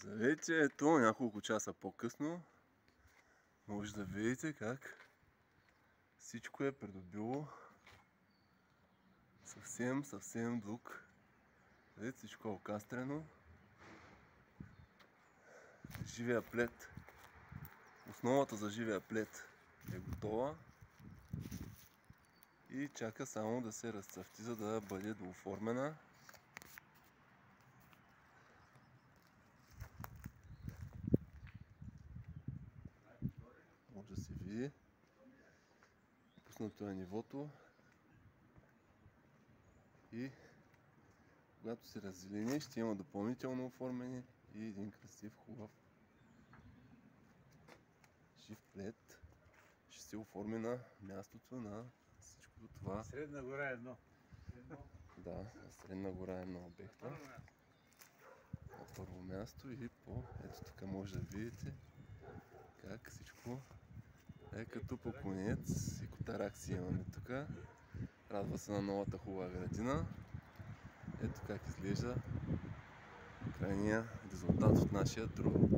Здравейте, ето няколко часа по-късно може да видите как всичко е придобило съвсем друг. Видите, всичко е окастрено. Живия плет, основата за живия плет е готова и чака само да се разцъфти, за да бъде дооформена. Може да се види. Пуснато е нивото и когато се раззелени, ще има допълнително оформяне и един красив, хубав жив плет. Ще се оформи на мястото на всичкото това. Средна гора едно. Да, на Средна гора е на обекта. На първо място и ето тук може да видите как всичко е като по конец и котаракси имаме тук. Радва се на новата хубава градина. Ето как изглежда крайния резултат от нашия труд.